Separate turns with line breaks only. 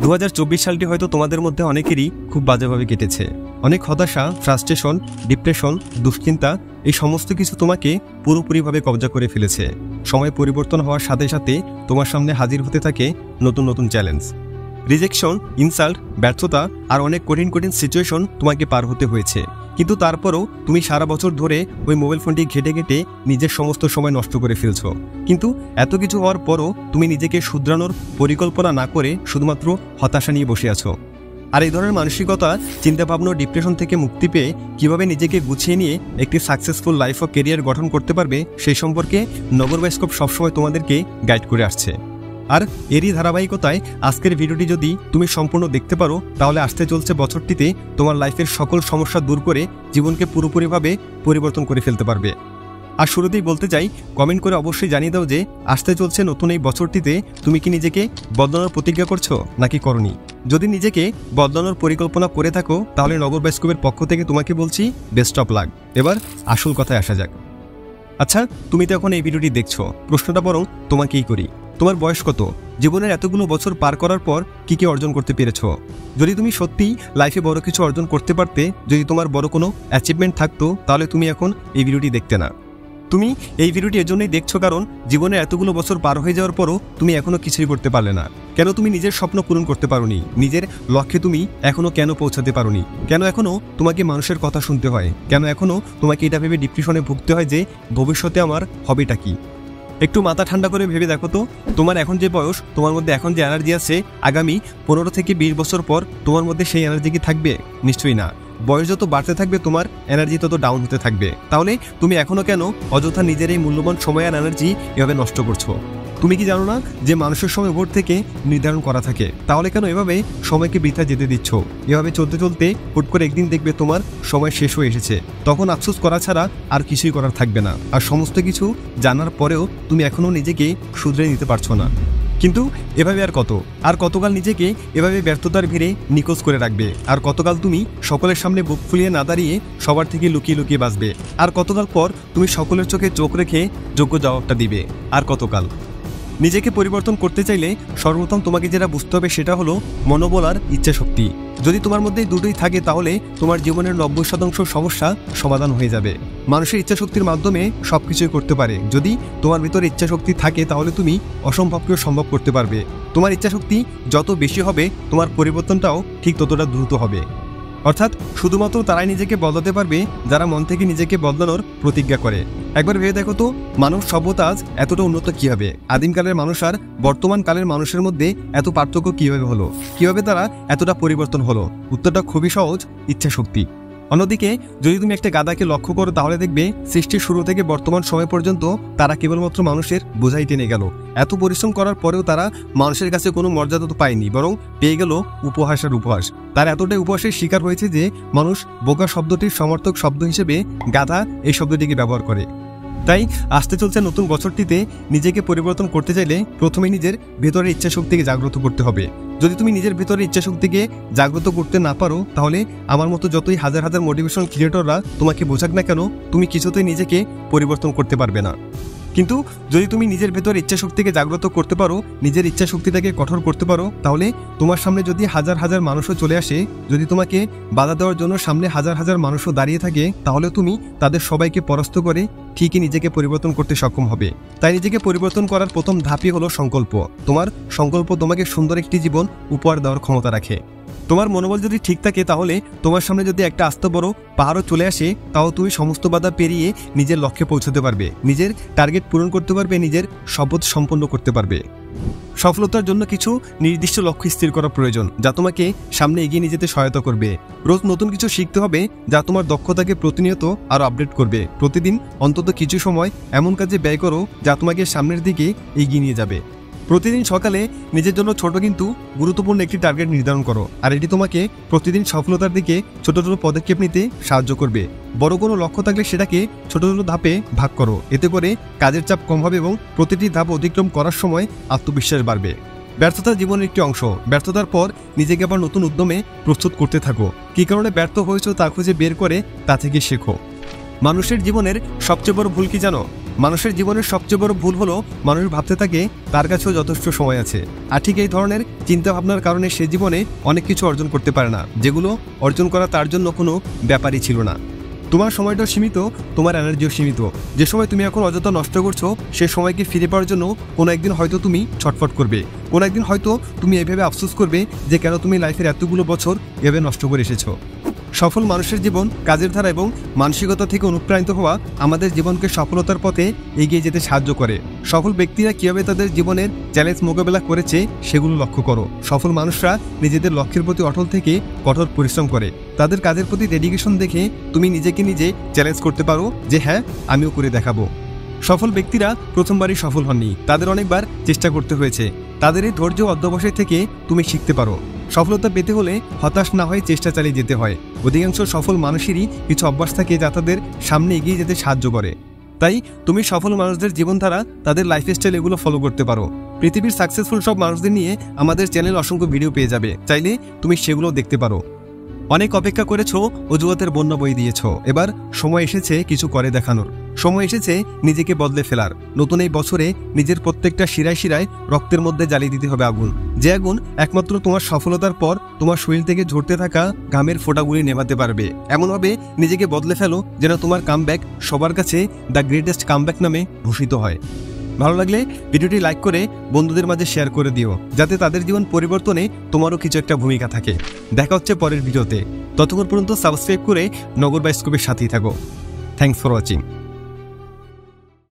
2024 সালটি হয়তো তোমাদের মধ্যে অনেকেরই খুব বাজেভাবে কেটেছে। অনেক হতাশা, ফ্রাস্ট্রেশন, ডিপ্রেশন, দুশ্চিন্তা এই সমস্ত কিছু তোমাকে পুরোপুরিভাবে কবজা করে ফেলেছে। সময় পরিবর্তন হওয়ার সাথে সাথে তোমার সামনে হাজির হতে থাকে নতুন নতুন চ্যালেঞ্জ, রিজেকশন, ইনসাল্ট, ব্যর্থতা আর অনেক কঠিন কঠিন সিচুয়েশন তোমাকে পার হতে হয়েছে। কিন্তু তারপরও তুমি সারা বছর ধরে ওই মোবাইল ফোনটি ঘেটে ঘেটে নিজের সমস্ত সময় নষ্ট করে ফেলছো। কিন্তু এত কিছু হওয়ার পরও তুমি নিজেকে শুধরানোর পরিকল্পনা না করে শুধুমাত্র হতাশা নিয়ে বসে আছো। আর এই ধরনের মানসিকতা, চিন্তাভাবনা, ডিপ্রেশন থেকে মুক্তি পেয়ে কীভাবে নিজেকে গুছিয়ে নিয়ে একটি সাকসেসফুল লাইফ ও কেরিয়ার গঠন করতে পারবে সেই সম্পর্কে নগর বায়োস্কোপ সবসময় তোমাদেরকে গাইড করে আসছে। আর এরই ধারাবাহিকতায় আজকের ভিডিওটি যদি তুমি সম্পূর্ণ দেখতে পারো তাহলে আসতে চলছে বছরটিতে তোমার লাইফের সকল সমস্যা দূর করে জীবনকে পুরোপুরিভাবে পরিবর্তন করে ফেলতে পারবে। আর শুরুতেই বলতে চাই, কমেন্ট করে অবশ্যই জানিয়ে দাও যে আসতে চলছে নতুন এই বছরটিতে তুমি কি নিজেকে বদলানোর প্রতিজ্ঞা করছো নাকি করনি। যদি নিজেকে বদলানোর পরিকল্পনা করে থাকো তাহলে নগর বায়োস্কোপের পক্ষ থেকে তোমাকে বলছি বেস্ট অফ লাক। এবার আসল কথায় আসা যাক। আচ্ছা, তুমি তো এখন এই ভিডিওটি দেখছো, প্রশ্নটা বরং তোমাকেই করি। তোমার বয়স কত? জীবনের এতগুলো বছর পার করার পর কি কি অর্জন করতে পেরেছো? যদি তুমি সত্যিই লাইফে বড় কিছু অর্জন করতে পারতে, যদি তোমার বড় কোনো অ্যাচিভমেন্ট থাকতো, তাহলে তুমি এখন এই ভিডিওটি দেখতে না। তুমি এই ভিডিওটি এজন্যই দেখছো কারণ জীবনে এতগুলো বছর পার হয়ে যাওয়ার পরও তুমি এখনো কিছুই করতে পারলে না। কেন তুমি নিজের স্বপ্ন পূরণ করতে পারোনি? নিজের লক্ষ্যে তুমি এখনো কেন পৌঁছাতে পারোনি? কেন এখনো তোমাকে মানুষের কথা শুনতে হয়? কেন এখনো তোমাকে এটা ভেবে ডিপ্রেশনে ভুগতে হয় যে ভবিষ্যতে আমার হবেটা কি? একটু মাথা ঠান্ডা করে ভেবে দেখো তো, তোমার এখন যে বয়স, তোমার মধ্যে এখন যে এনার্জি আছে, আগামী 15 থেকে 20 বছর পর তোমার মধ্যে সেই এনার্জি কি থাকবে? নিশ্চয়ই না। বয়স যত বাড়তে থাকবে তোমার এনার্জি তত ডাউন হতে থাকবে। তাহলে তুমি এখনো কেন অযথা নিজের এই মূল্যবান সময় আর এনার্জি এভাবে নষ্ট করছো? তুমি কি জানো না যে মানুষের সময় ভোর থেকে নির্ধারণ করা থাকে? তাহলে কেন এভাবে সময়কে বৃথা যেতে দিচ্ছ? এভাবে চলতে চলতে হুট করে একদিন দেখবে তোমার সময় শেষ হয়ে এসেছে। তখন আফসোস করা ছাড়া আর কিছুই করার থাকবে না। আর সমস্ত কিছু জানার পরেও তুমি এখনো নিজেকে শুধরে নিতে পারছো না। কিন্তু এভাবে আর কতকাল নিজেকে এভাবে ব্যর্থতার ভিড়ে নিখোঁজ করে রাখবে? আর কতকাল তুমি সকলের সামনে বুক ফুলিয়ে না দাঁড়িয়ে সবার থেকে লুকিয়ে লুকিয়ে বাঁচবে? আর কতকাল পর তুমি সকলের চোখে চোখ রেখে যোগ্য জবাবটা দিবে? আর কতকাল? নিজেকে পরিবর্তন করতে চাইলে সর্বপ্রথম তোমাকে যেটা বুঝতে হবে সেটা হলো মনোবল আর ইচ্ছাশক্তি। যদি তোমার মধ্যে দুটোই থাকে তাহলে তোমার জীবনের 90% সমস্যা সমাধান হয়ে যাবে। মানুষের ইচ্ছাশক্তির মাধ্যমে সবকিছুই করতে পারে। যদি তোমার ভিতরে ইচ্ছাশক্তি থাকে তাহলে তুমি অসম্ভবকেও সম্ভব করতে পারবে। তোমার ইচ্ছাশক্তি যত বেশি হবে তোমার পরিবর্তনটাও ঠিক ততটা দ্রুত হবে। অর্থাৎ শুধুমাত্র তারাই নিজেকে বদলাতে পারবে যারা মন থেকে নিজেকে বদলানোর প্রতিজ্ঞা করে। একবার ভেবে দেখো তো, মানব সভ্যতা আজ এতটা উন্নত কীভাবে? আদিমকালের মানুষ আর বর্তমান কালের মানুষের মধ্যে এত পার্থক্য কীভাবে হলো? কীভাবে তারা এতটা পরিবর্তন হলো? উত্তরটা খুবই সহজ, ইচ্ছাশক্তি। অন্যদিকে যদি তুমি একটা গাধাকে লক্ষ্য করো তাহলে দেখবে সৃষ্টির শুরু থেকে বর্তমান সময় পর্যন্ত তারা কেবলমাত্র মানুষের বোঝাই টেনে গেল। এত পরিশ্রম করার পরেও তারা মানুষের কাছে কোনো মর্যাদা তো পায়নি, বরং পেয়ে গেল উপহাস আর উপহাস। তার এতটাই উপহাসের শিকার হয়েছে যে মানুষ বোকা শব্দটির সমর্থক শব্দ হিসেবে গাধা এই শব্দটিকে ব্যবহার করে। তাই আসতে চলছে নতুন বছরটিতে নিজেকে পরিবর্তন করতে চাইলে প্রথমে নিজের ভেতরের ইচ্ছাশক্তিকে জাগ্রত করতে হবে। যদি তুমি নিজের ভেতরের ইচ্ছাশক্তিকে জাগ্রত করতে না পারো তাহলে আমার মতো যতই হাজার হাজার মোটিভেশন ক্রিয়েটররা তোমাকে বোঝাক না কেন, তুমি কিছুতেই নিজেকে পরিবর্তন করতে পারবে না। কিন্তু যদি তুমি নিজের ভেতর ইচ্ছাশক্তিকে জাগ্রত করতে পারো, নিজের ইচ্ছাশক্তিটাকে কঠোর করতে পারো, তাহলে তোমার সামনে যদি হাজার হাজার মানুষও চলে আসে, যদি তোমাকে বাধা দেওয়ার জন্য সামনে হাজার হাজার মানুষও দাঁড়িয়ে থাকে, তাহলে তুমি তাদের সবাইকে পরাস্ত করে ঠিকই নিজেকে পরিবর্তন করতে সক্ষম হবে। তাই নিজেকে পরিবর্তন করার প্রথম ধাপই হলো সংকল্প। তোমার সংকল্প তোমাকে সুন্দর একটি জীবন উপহার দেওয়ার ক্ষমতা রাখে। তোমার মনোবল যদি ঠিক থাকে তাহলে তোমার সামনে যদি একটা আস্ত বড় পাহাড়ও চলে আসে, তাও তুমি সমস্ত বাধা পেরিয়ে নিজের লক্ষ্যে পৌঁছতে পারবে, নিজের টার্গেট পূরণ করতে পারবে, নিজের শপথ সম্পন্ন করতে পারবে। সফলতার জন্য কিছু নির্দিষ্ট লক্ষ্য স্থির করা প্রয়োজন যা তোমাকে সামনে এগিয়ে নিয়ে যেতে সহায়তা করবে। রোজ নতুন কিছু শিখতে হবে যা তোমার দক্ষতাকে প্রতিনিয়ত আরও আপডেট করবে। প্রতিদিন অন্তত কিছু সময় এমন কাজে ব্যয় করো যা তোমাকে সামনের দিকে এগিয়ে নিয়ে যাবে। প্রতিদিন সকালে নিজের জন্য ছোট কিন্তু গুরুত্বপূর্ণ একটি টার্গেট নির্ধারণ করো, আর এটি তোমাকে প্রতিদিন সফলতার দিকে ছোট ছোট পদক্ষেপ নিতে সাহায্য করবে। বড় কোনো লক্ষ্য থাকলে সেটাকে ছোট ছোট ধাপে ভাগ করো, এতে করে কাজের চাপ কম হবে এবং প্রতিটি ধাপ অতিক্রম করার সময় আত্মবিশ্বাস বাড়বে। ব্যর্থতা জীবনের একটি অংশ। ব্যর্থতার পর নিজেকে আবার নতুন উদ্যমে প্রস্তুত করতে থাকো। কী কারণে ব্যর্থ হয়েছো তা খুঁজে বের করে তা থেকে শেখো। মানুষের জীবনের সবচেয়ে বড় ভুল কি জানো? মানুষের জীবনের সবচেয়ে বড় ভুল হলো মানুষ ভাবতে থাকে তার কাছেও যথেষ্ট সময় আছে, আর ঠিক এই ধরনের চিন্তা ভাবনার কারণে সে জীবনে অনেক কিছু অর্জন করতে পারে না, যেগুলো অর্জন করা তার জন্য কোনো ব্যাপারই ছিল না। তোমার সময়টাও সীমিত, তোমার এনার্জিও সীমিত। যে সময় তুমি এখন অযথা নষ্ট করছো সে সময়কে ফিরে পাওয়ার জন্য কোনো একদিন হয়তো তুমি ছটফট করবে, কোনো একদিন হয়তো তুমি এভাবে আফসোস করবে যে কেন তুমি লাইফের এতগুলো বছর এভাবে নষ্ট করে এসেছো। সফল মানুষের জীবন কাজের ধারা এবং মানসিকতা থেকে অনুপ্রাণিত হওয়া আমাদের জীবনকে সফলতার পথে এগিয়ে যেতে সাহায্য করে। সফল ব্যক্তিরা কীভাবে তাদের জীবনের চ্যালেঞ্জ মোকাবেলা করেছে সেগুলো লক্ষ্য করো। সফল মানুষরা নিজেদের লক্ষ্যের প্রতি অটল থেকে কঠোর পরিশ্রম করে। তাদের কাজের প্রতি ডেডিকেশন দেখে তুমি নিজেকে নিজে চ্যালেঞ্জ করতে পারো যে হ্যাঁ, আমিও করে দেখাবো। সফল ব্যক্তিরা প্রথমবারই সফল হননি, তাদের অনেকবার চেষ্টা করতে হয়েছে। তাদের এই ধৈর্য অধ্যবসায় থেকে তুমি শিখতে পারো। সফলতা পেতে হলে হতাশ না হয়ে চেষ্টা চালিয়ে যেতে হয়। অধিকাংশ সফল মানুষেরই কিছু অভ্যাস থাকে যা তাদের সামনে এগিয়ে যেতে সাহায্য করে। তাই তুমি সফল মানুষদের জীবনধারা, তাদের লাইফস্টাইল এগুলো ফলো করতে পারো। পৃথিবীর সাকসেসফুল সব মানুষদের নিয়ে আমাদের চ্যানেল অসংখ্য ভিডিও পেয়ে যাবে, চাইলে তুমি সেগুলো দেখতে পারো। অনেক অপেক্ষা করেছো, অজুহাতের বন্যা বই দিয়েছো, এবার সময় এসেছে কিছু করে দেখানোর। সময় এসেছে নিজেকে বদলে ফেলার। নতুন এই বছরে নিজের প্রত্যেকটা শিরায় শিরায় রক্তের মধ্যে জ্বালিয়ে দিতে হবে আগুন, যে আগুন একমাত্র তোমার সফলতার পর তোমার শরীর থেকে ঝরতে থাকা ঘামের ফোঁটাগুলি নেভাতে পারবে। এমনভাবে নিজেকে বদলে ফেলো যেন তোমার কামব্যাক সবার কাছে দ্য গ্রেটেস্ট কামব্যাক নামে ভূষিত হয়। ভালো লাগলে ভিডিওটি লাইক করে বন্ধুদের মাঝে শেয়ার করে দিও, যাতে তাদের জীবন পরিবর্তনে তোমারও কিছু একটা ভূমিকা থাকে। দেখা হচ্ছে পরের ভিডিওতে, ততক্ষণ পর্যন্ত সাবস্ক্রাইব করে নগর বায়োস্কোপের সাথেই থাকো। Thanks for watching.